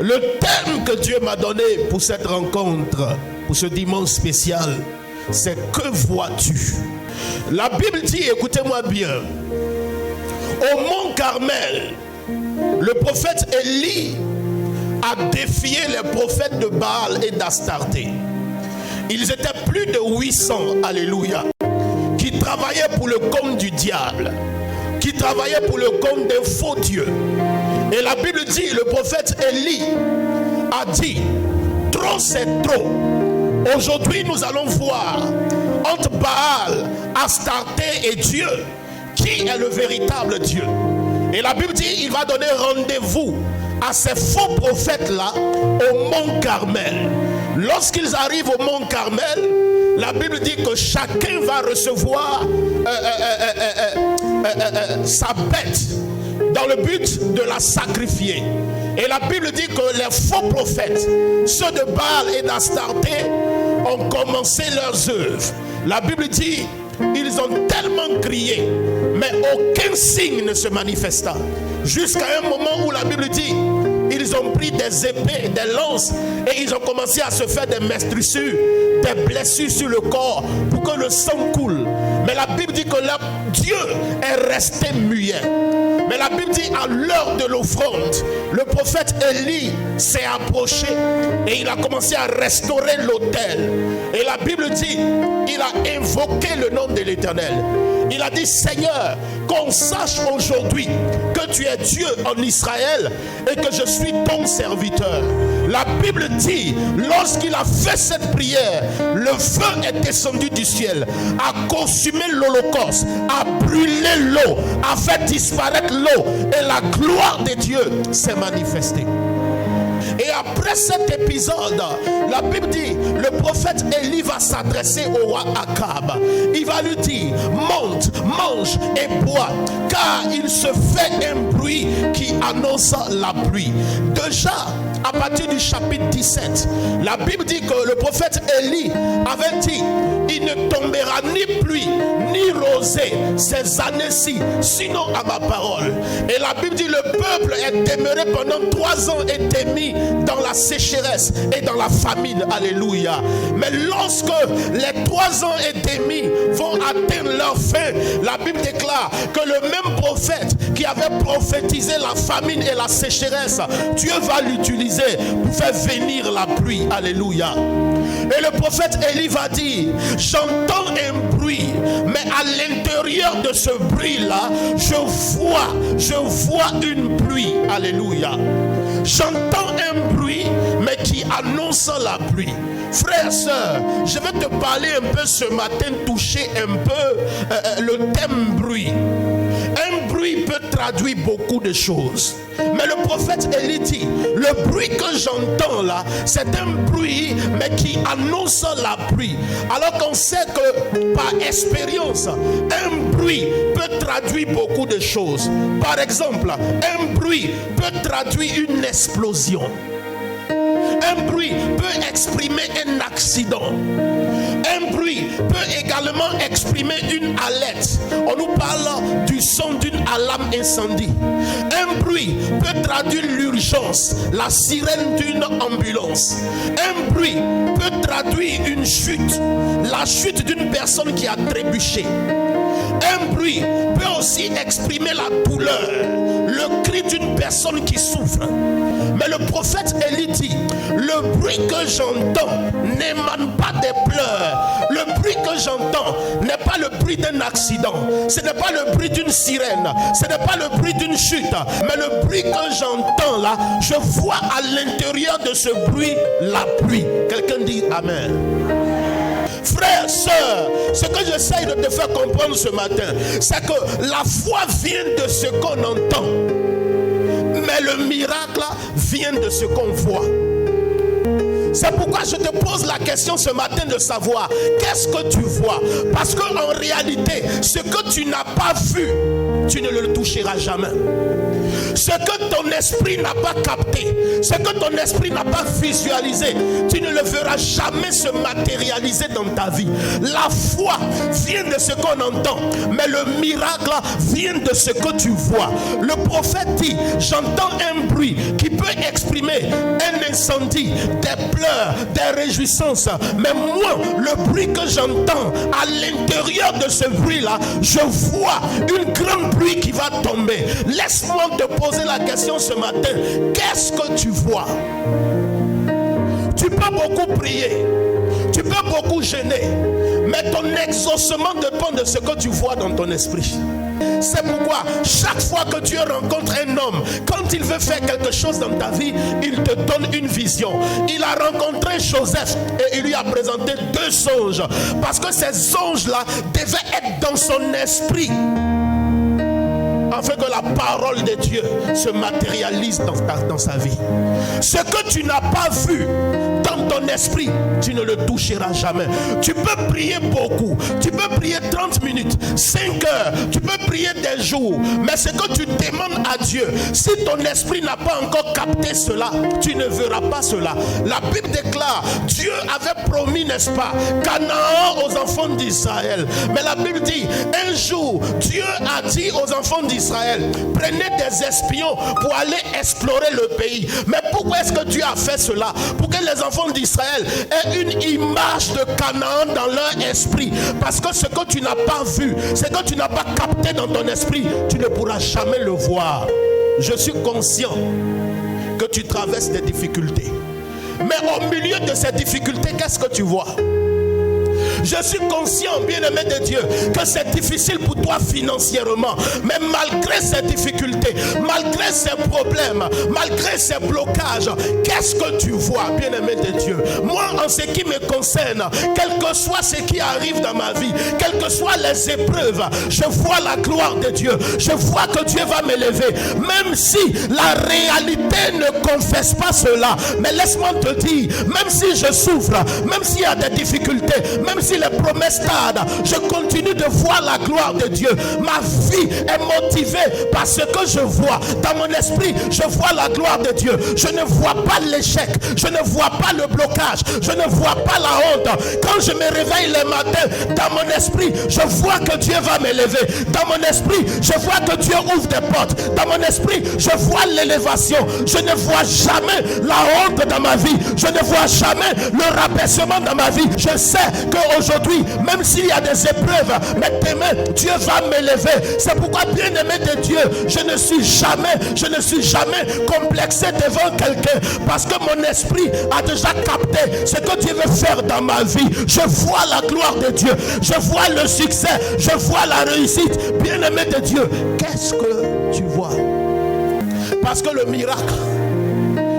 Le thème que Dieu m'a donné pour cette rencontre, pour ce dimanche spécial, c'est que vois-tu? La Bible dit, écoutez-moi bien, au mont Carmel, le prophète Élie a défié les prophètes de Baal et d'Astarté. Ils étaient plus de 800, alléluia, qui travaillaient pour le compte du diable, qui travaillaient pour le compte des faux dieux. Et la Bible dit, le prophète Élie a dit, trop c'est trop. Aujourd'hui, nous allons voir entre Baal, Astarté et Dieu, qui est le véritable Dieu. Et la Bible dit, il va donner rendez-vous à ces faux prophètes-là au mont Carmel. Lorsqu'ils arrivent au mont Carmel, la Bible dit que chacun va recevoir sa bête dans le but de la sacrifier. Et la Bible dit que les faux prophètes, ceux de Baal et d'Astarté, ont commencé leurs œuvres. La Bible dit, ils ont tellement crié, mais aucun signe ne se manifesta. Jusqu'à un moment où la Bible dit, ils ont pris des épées, des lances, et ils ont commencé à se faire des meurtrissures, des blessures sur le corps, pour que le sang coule. Mais la Bible dit que leur Dieu est resté muet. Mais la Bible dit, à l'heure de l'offrande, le prophète Élie s'est approché et il a commencé à restaurer l'autel. Et la Bible dit, il a invoqué le nom de l'Éternel. Il a dit, Seigneur, qu'on sache aujourd'hui que tu es Dieu en Israël et que je suis ton serviteur. La Bible dit, lorsqu'il a fait cette prière, le feu est descendu du ciel, a consumé l'holocauste, a brûlé l'eau, a fait disparaître l'eau, et la gloire de Dieu s'est manifestée. Et après cet épisode, la Bible dit, le prophète Élie va s'adresser au roi Akab. Il va lui dire, monte, mange et bois, car il se fait un bruit qui annonce la pluie. Déjà, à partir du chapitre 17, la Bible dit que le prophète Élie avait dit, il ne tombera ni pluie, ni rosée ces années-ci, sinon à ma parole. Et la Bible dit, le peuple est demeuré pendant 3 ans et demi dans la sécheresse et dans la famine. Alléluia. Mais lorsque les 3 ans et demi vont atteindre leur fin, la Bible déclare que le même prophète qui avait prophétisé la famine et la sécheresse, Dieu va l'utiliser pour faire venir la pluie. Alléluia. Et le prophète Élie va dire, j'entends un bruit, mais à l'intérieur de ce bruit-là, je vois une pluie. Alléluia. J'entends un bruit, mais qui annonce la pluie. Frères, sœurs, je vais te parler un peu ce matin, toucher un peu le thème bruit. Un bruit peut traduire beaucoup de choses. Mais le prophète Élie dit, le bruit que j'entends là, c'est un bruit, mais qui annonce la pluie. Alors qu'on sait que par expérience, un bruit peut traduire beaucoup de choses. Par exemple, un bruit peut traduire une explosion. Un bruit peut exprimer un accident. Un bruit peut également exprimer une alerte. On nous parle du son d'une alarme incendie. Un bruit peut traduire l'urgence, la sirène d'une ambulance. Un bruit peut traduire une chute, la chute d'une personne qui a trébuché. Un bruit peut aussi exprimer la douleur, le cri d'une personne qui souffre. Mais le prophète Élie dit, le bruit que j'entends n'émane pas des pleurs. Le bruit que j'entends n'est pas le bruit d'un accident. Ce n'est pas le bruit d'une sirène. Ce n'est pas le bruit d'une chute. Mais le bruit que j'entends là, je vois à l'intérieur de ce bruit la pluie. Quelqu'un dit Amen. Frères, sœurs, ce que j'essaye de te faire comprendre ce matin, c'est que la foi vient de ce qu'on entend. Mais le miracle vient de ce qu'on voit. C'est pourquoi je te pose la question ce matin de savoir qu'est-ce que tu vois. Parce qu'en réalité, ce que tu n'as pas vu, tu ne le toucheras jamais. Ce que ton esprit n'a pas capté, ce que ton esprit n'a pas visualisé, tu ne le verras jamais se matérialiser dans ta vie. La foi vient de ce qu'on entend, mais le miracle vient de ce que tu vois. Le prophète dit, j'entends un bruit qui peut exprimer un incendie, des pleurs, des réjouissances, mais moi, le bruit que j'entends, à l'intérieur de ce bruit-là, je vois une grande pluie qui va tomber. Laisse-moi te poser la question ce matin. Qu'est-ce que tu vois? Tu peux beaucoup prier, tu peux beaucoup gêner, mais ton exaucement dépend de ce que tu vois dans ton esprit. C'est pourquoi chaque fois que tu rencontres un homme, quand il veut faire quelque chose dans ta vie, il te donne une vision. Il a rencontré Joseph et il lui a présenté 2 songes, parce que ces anges-là devaient être dans son esprit, afin que la parole de Dieu se matérialise dans sa vie. Ce que tu n'as pas vu dans ton esprit, tu ne le toucheras jamais. Tu peux prier beaucoup, tu peux prier 30 minutes, 5 heures, tu peux prier des jours, mais ce que tu demandes à Dieu, si ton esprit n'a pas encore capté cela, tu ne verras pas cela. La Bible déclare, Dieu avait promis, n'est-ce pas, Canaan aux enfants d'Israël. Mais la Bible dit, un jour, Dieu a dit aux enfants d'Israël, prenez des espions pour aller explorer le pays. Mais pourquoi est-ce que Dieu a fait cela? Pour que les enfants d'Israël aient une image de Canaan dans leur esprit. Parce que ce que tu n'as pas vu, ce que tu n'as pas capté dans ton esprit, tu ne pourras jamais le voir. Je suis conscient que tu traverses des difficultés. Mais au milieu de ces difficultés, qu'est-ce que tu vois? Je suis conscient, bien-aimé de Dieu, que c'est difficile pour toi financièrement. Mais malgré ces difficultés, malgré ces problèmes, malgré ces blocages, qu'est-ce que tu vois, bien-aimé de Dieu? Moi, en ce qui me concerne, quel que soit ce qui arrive dans ma vie, quelles que soient les épreuves, je vois la gloire de Dieu. Je vois que Dieu va m'élever. Même si la réalité ne confesse pas cela. Mais laisse-moi te dire, même si je souffre, même s'il y a des difficultés, même si les promesses tardent, je continue de voir la gloire de Dieu. Ma vie est motivée par ce que je vois. Dans mon esprit, je vois la gloire de Dieu. Je ne vois pas l'échec, je ne vois pas le blocage, je ne vois pas la honte. Quand je me réveille le matin, dans mon esprit, je vois que Dieu va m'élever. Dans mon esprit, je vois que Dieu ouvre des portes. Dans mon esprit, je vois l'élévation. Je ne vois jamais la honte dans ma vie. Je ne vois jamais le rabaissement dans ma vie. Je sais qu'aujourd'hui, même s'il y a des épreuves, mais demain, Dieu va m'élever. C'est pourquoi, bien-aimé de Dieu, je ne suis jamais complexé devant quelqu'un, parce que mon esprit a déjà capté ce que Dieu veut faire dans ma vie. Je vois la gloire de Dieu, je vois le succès, je vois la réussite. Bien-aimé de Dieu, qu'est-ce que tu vois? Parce que le miracle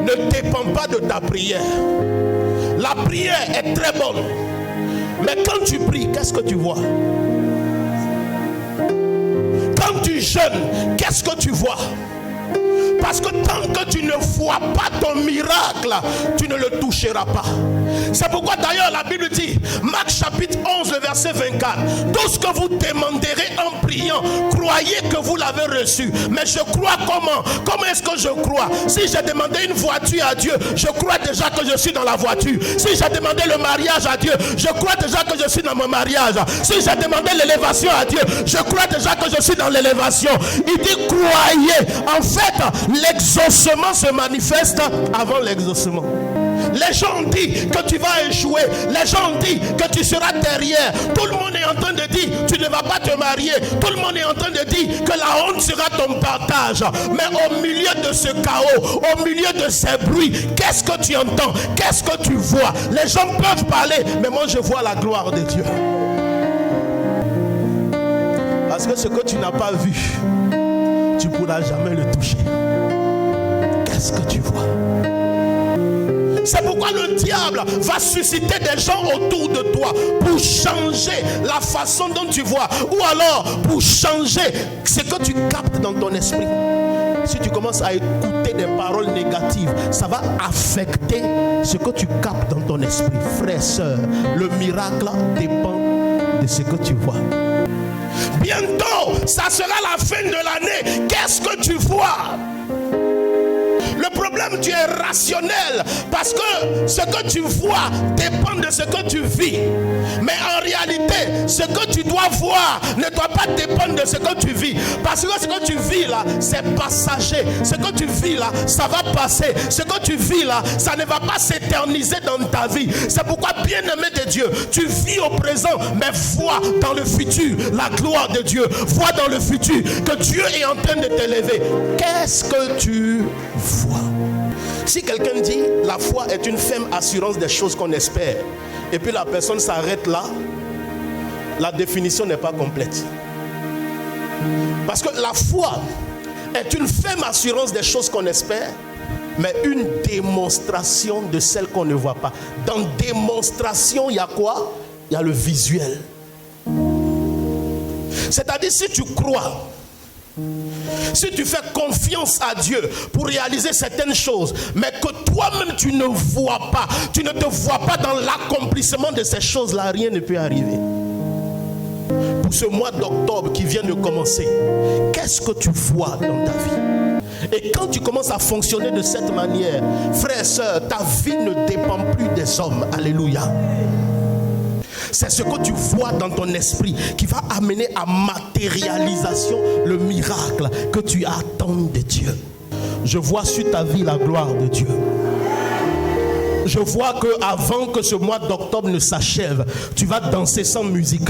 ne dépend pas de ta prière. La prière est très bonne, mais quand tu pries, qu'est-ce que tu vois? Quand tu jeûnes, qu'est-ce que tu vois? Parce que tant que tu ne vois pas ton miracle, tu ne le toucheras pas. C'est pourquoi d'ailleurs la Bible dit, Marc chapitre 11, le verset 24, tout ce que vous demanderez en priant, croyez que vous l'avez reçu. Mais je crois comment? Comment est-ce que je crois? Si j'ai demandé une voiture à Dieu, je crois déjà que je suis dans la voiture. Si j'ai demandé le mariage à Dieu, je crois déjà que je suis dans mon mariage. Si j'ai demandé l'élévation à Dieu, je crois déjà que je suis dans l'élévation. Il dit croyez. En fait, l'exaucement se manifeste avant l'exaucement. Les gens disent que tu vas échouer. Les gens disent que tu seras derrière. Tout le monde est en train de dire tu ne vas pas te marier. Tout le monde est en train de dire que la honte sera ton partage. Mais au milieu de ce chaos, au milieu de ces bruits, qu'est-ce que tu entends? Qu'est-ce que tu vois? Les gens peuvent parler, mais moi je vois la gloire de Dieu. Parce que ce que tu n'as pas vu, tu ne pourras jamais le toucher. Qu'est-ce que tu vois? C'est pourquoi le diable va susciter des gens autour de toi pour changer la façon dont tu vois, ou alors pour changer ce que tu captes dans ton esprit. Si tu commences à écouter des paroles négatives, ça va affecter ce que tu captes dans ton esprit. Frère, sœur, le miracle dépend de ce que tu vois. Bientôt, ça sera la fin de l'année. Qu'est-ce que tu vois? problème, tu es rationnel parce que ce que tu vois dépend de ce que tu vis. Mais en réalité, ce que tu dois voir ne doit pas dépendre de ce que tu vis. Parce que ce que tu vis là, c'est passager. Ce que tu vis là, ça va passer. Ce que tu vis là, ça ne va pas s'éterniser dans ta vie. C'est pourquoi, bien-aimé de Dieu, tu vis au présent, mais vois dans le futur la gloire de Dieu. Vois dans le futur que Dieu est en train de t'élever. Qu'est-ce que tu vois? Si quelqu'un dit la foi est une ferme assurance des choses qu'on espère, et puis la personne s'arrête là, la définition n'est pas complète. Parce que la foi est une ferme assurance des choses qu'on espère, mais une démonstration de celles qu'on ne voit pas. Dans démonstration, il y a quoi? Il y a le visuel. C'est-à-dire, si tu crois, si tu fais confiance à Dieu pour réaliser certaines choses, mais que toi-même tu ne vois pas, tu ne te vois pas dans l'accomplissement de ces choses-là, rien ne peut arriver. Pour ce mois d'octobre qui vient de commencer, qu'est-ce que tu vois dans ta vie? Et quand tu commences à fonctionner de cette manière, frère et soeur, ta vie ne dépend plus des hommes. Alléluia. C'est ce que tu vois dans ton esprit qui va amener à matérialisation le miracle que tu attends de Dieu. Je vois sur ta vie la gloire de Dieu. Je vois que avant que ce mois d'octobre ne s'achève, tu vas danser sans musique.